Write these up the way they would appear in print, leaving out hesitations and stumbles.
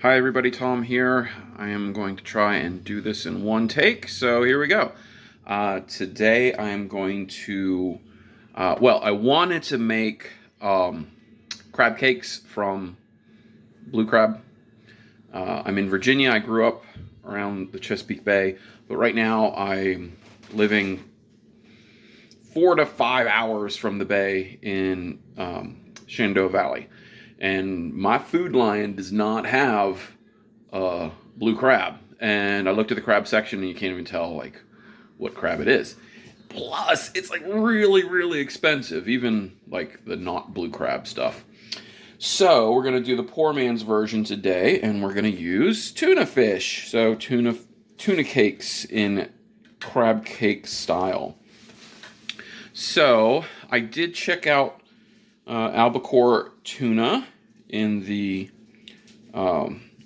Hi everybody, Tom here. I am going to try and do this in one take, so here we go. Today I am going to, I wanted to make crab cakes from blue crab. I'm in Virginia. I grew up around the Chesapeake Bay, but right now I'm living 4 to 5 hours from the bay in Shenandoah Valley. And my food line does not have blue crab. And I looked at the crab section and you can't even tell like what crab it is. Plus, it's like really, really expensive, even like the not blue crab stuff. So we're gonna do the poor man's version today, and we're gonna use tuna fish. So tuna cakes in crab cake style. So I did check out albacore tuna in the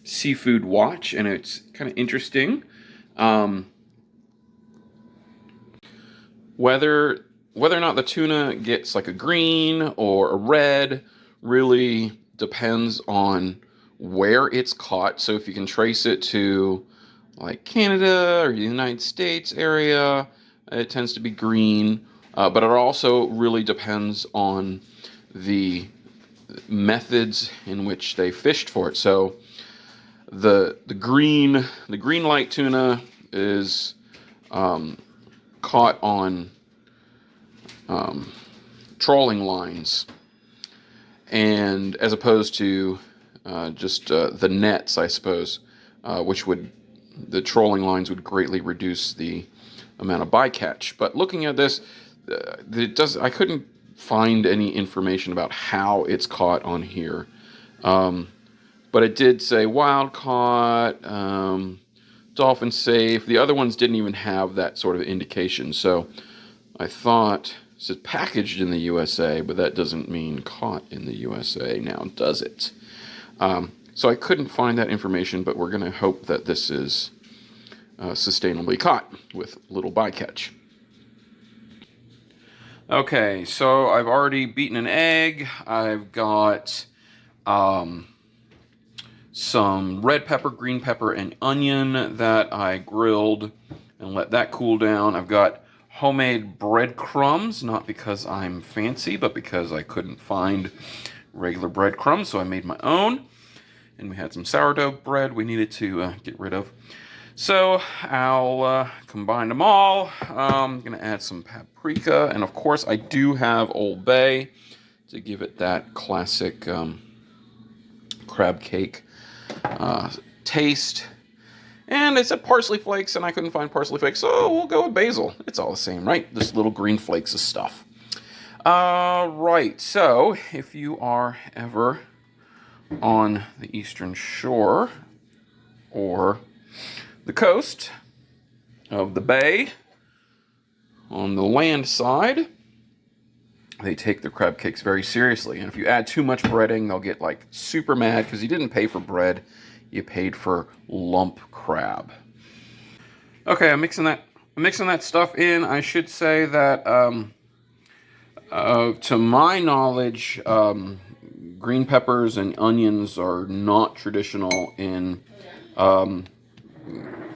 Seafood Watch, and it's kind of interesting. Um, whether or not the tuna gets like a green or a red really depends on where it's caught. So if you can trace it to like Canada or the United States area, it tends to be green. But it also really depends on the methods in which they fished for it. So the green light tuna is caught on trawling lines, and as opposed to just the nets, I suppose, which would the trolling lines would greatly reduce the amount of bycatch. But looking at this, I couldn't find any information about how it's caught on here. But it did say wild caught, dolphin safe. The other ones didn't even have that sort of indication. So I thought it says packaged in the USA, but that doesn't mean caught in the USA now, does it? So I couldn't find that information, but we're going to hope that this is sustainably caught with little bycatch. Okay, so I've already beaten an egg. I've got some red pepper, green pepper, and onion that I grilled and let that cool down. I've got homemade breadcrumbs, not because I'm fancy, but because I couldn't find regular breadcrumbs, so I made my own. And we had some sourdough bread we needed to get rid of. So I'll combine them all. I'm going to add some paprika, and of course I do have Old Bay to give it that classic crab cake taste. And it said parsley flakes, and I couldn't find parsley flakes, so we'll go with basil. It's all the same, right? Just little green flakes of stuff. Right, so if you are ever on the Eastern Shore or the coast of the bay on the land side, they take their crab cakes very seriously. And if you add too much breading, they'll get like super mad because you didn't pay for bread, you paid for lump crab. Okay, I'm mixing that stuff in. I should say that to my knowledge, green peppers and onions are not traditional in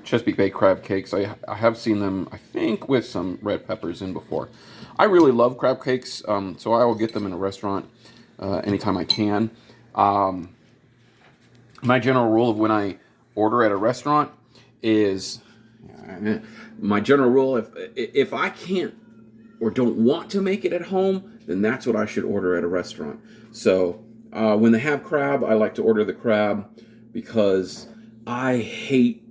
Chesapeake Bay crab cakes. I have seen them, I think, with some red peppers in before. I really love crab cakes, so I will get them in a restaurant anytime I can. My general rule of when I order at a restaurant is, my general rule, if I can't or don't want to make it at home, then that's what I should order at a restaurant. So when they have crab, I like to order the crab because I hate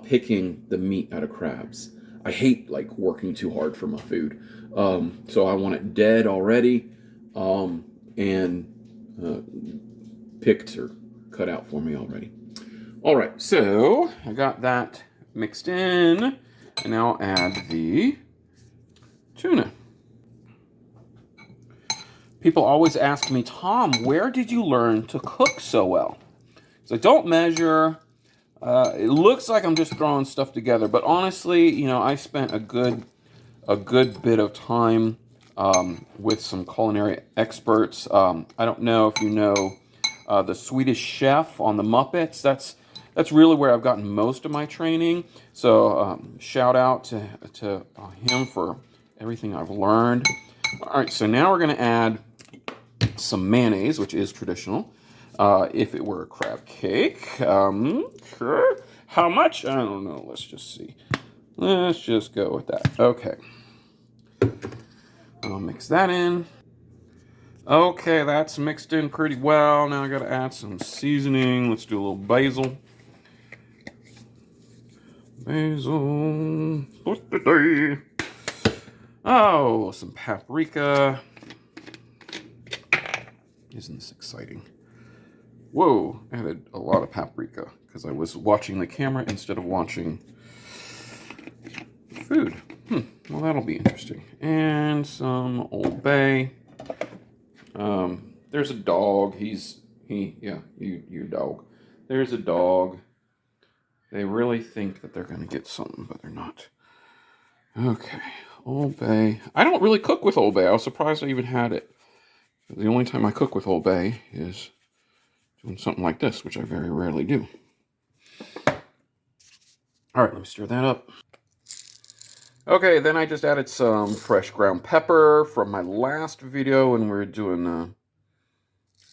picking the meat out of crabs. I hate like working too hard for my food. So I want it dead already and picked or cut out for me already. All right, so I got that mixed in, and now I'll add the tuna. People always ask me, Tom, where did you learn to cook so well? So I don't measure. It looks like I'm just throwing stuff together, but honestly, you know, I spent a good bit of time with some culinary experts. I don't know if you know the Swedish Chef on the Muppets. That's really where I've gotten most of my training. So shout out to him for everything I've learned. All right, so now we're going to add some mayonnaise, which is traditional. If it were a crab cake, sure. How much? I don't know. Let's just see. Let's just go with that. Okay. I'll mix that in. Okay, that's mixed in pretty well. Now I got to add some seasoning. Let's do a little basil. Basil. Oh, some paprika. Isn't this exciting? Whoa, I added a lot of paprika because I was watching the camera instead of watching food. Well, that'll be interesting. And some Old Bay. There's a dog. You dog. There's a dog. They really think that they're going to get something, but they're not. Okay, Old Bay. I don't really cook with Old Bay. I was surprised I even had it. The only time I cook with Old Bay is doing something like this, which I very rarely do. All right, let me stir that up. Okay, then I just added some fresh ground pepper from my last video when we were doing, I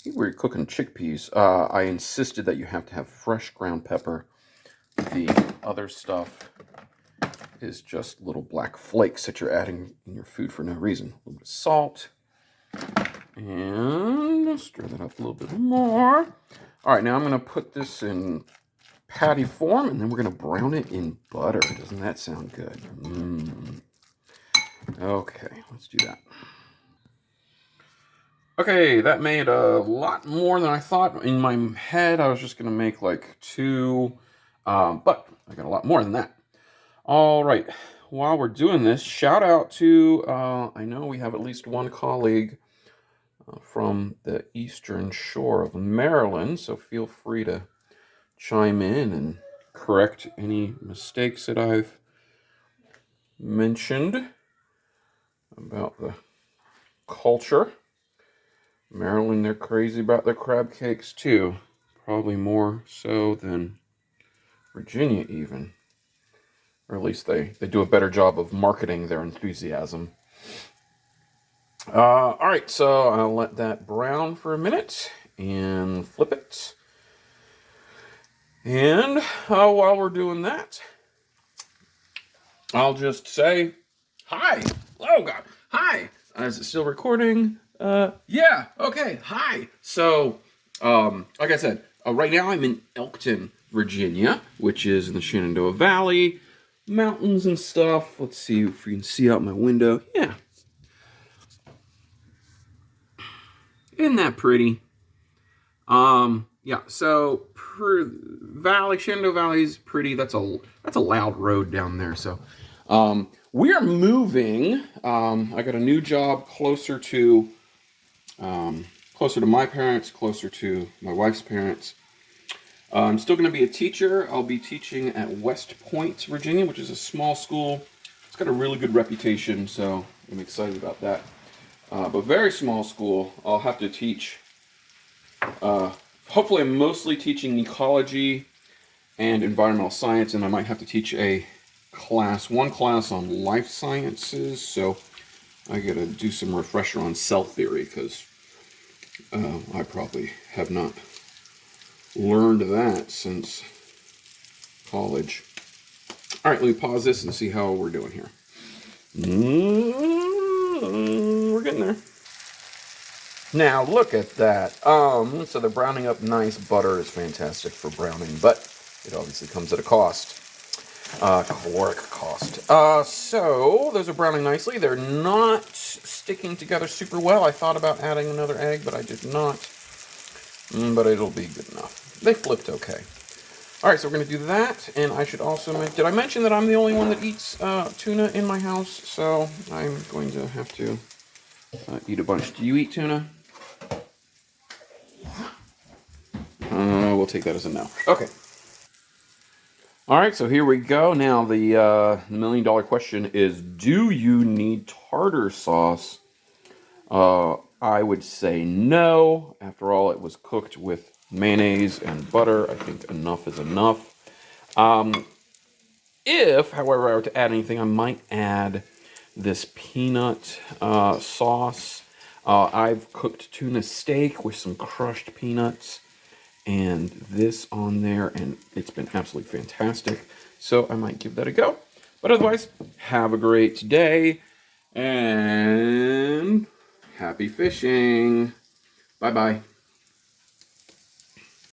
think we were cooking chickpeas. I insisted that you have to have fresh ground pepper. The other stuff is just little black flakes that you're adding in your food for no reason. A little bit of salt. And stir that up a little bit more. All right, now I'm going to put this in patty form, and then we're going to brown it in butter. Doesn't that sound good? Okay, let's do that. Okay, that made a lot more than I thought. In my head, I was just going to make like 2, but I got a lot more than that. All right, while we're doing this, shout out to, I know we have at least one colleague from the eastern shore of Maryland, so feel free to chime in and correct any mistakes that I've mentioned about the culture. Maryland, they're crazy about their crab cakes too. Probably more so than Virginia even. Or at least they do a better job of marketing their enthusiasm. All right, so I'll let that brown for a minute and flip it. And while we're doing that, I'll just say, hi. Oh, God. Hi. Is it still recording? Yeah. Okay. Hi. So, like I said, right now I'm in Elkton, Virginia, which is in the Shenandoah Valley. Mountains and stuff. Let's see if we can see out my window. Yeah. Isn't that pretty? Yeah, so Shenandoah Valley is pretty. That's a loud road down there. So, we are moving. I got a new job closer to my parents, closer to my wife's parents. I'm still going to be a teacher. I'll be teaching at West Point, Virginia, which is a small school. It's got a really good reputation, so I'm excited about that. But very small school. I'll have to teach. Hopefully, I'm mostly teaching ecology and environmental science, and I might have to teach one class on life sciences. So I got to do some refresher on cell theory because I probably have not learned that since college. All right, let me pause this and see how we're doing here. We're getting there. Now, look at that. So the browning up nice. Butter is fantastic for browning, but it obviously comes at a cost. Caloric cost. So those are browning nicely. They're not sticking together super well. I thought about adding another egg, but I did not. But it'll be good enough. They flipped okay. All right, so we're going to do that. And I should also did I mention that I'm the only one that eats tuna in my house? So I'm going to have to eat a bunch. Do you eat tuna? We'll take that as a no. Okay. All right, so here we go. Now the $1 million question is: do you need tartar sauce I would say no. After all, it was cooked with mayonnaise and butter. I think enough is enough. If, however, I were to add anything, I might add this peanut sauce. I've cooked tuna steak with some crushed peanuts and this on there, and it's been absolutely fantastic. So I might give that a go. But otherwise, have a great day and happy fishing. Bye bye.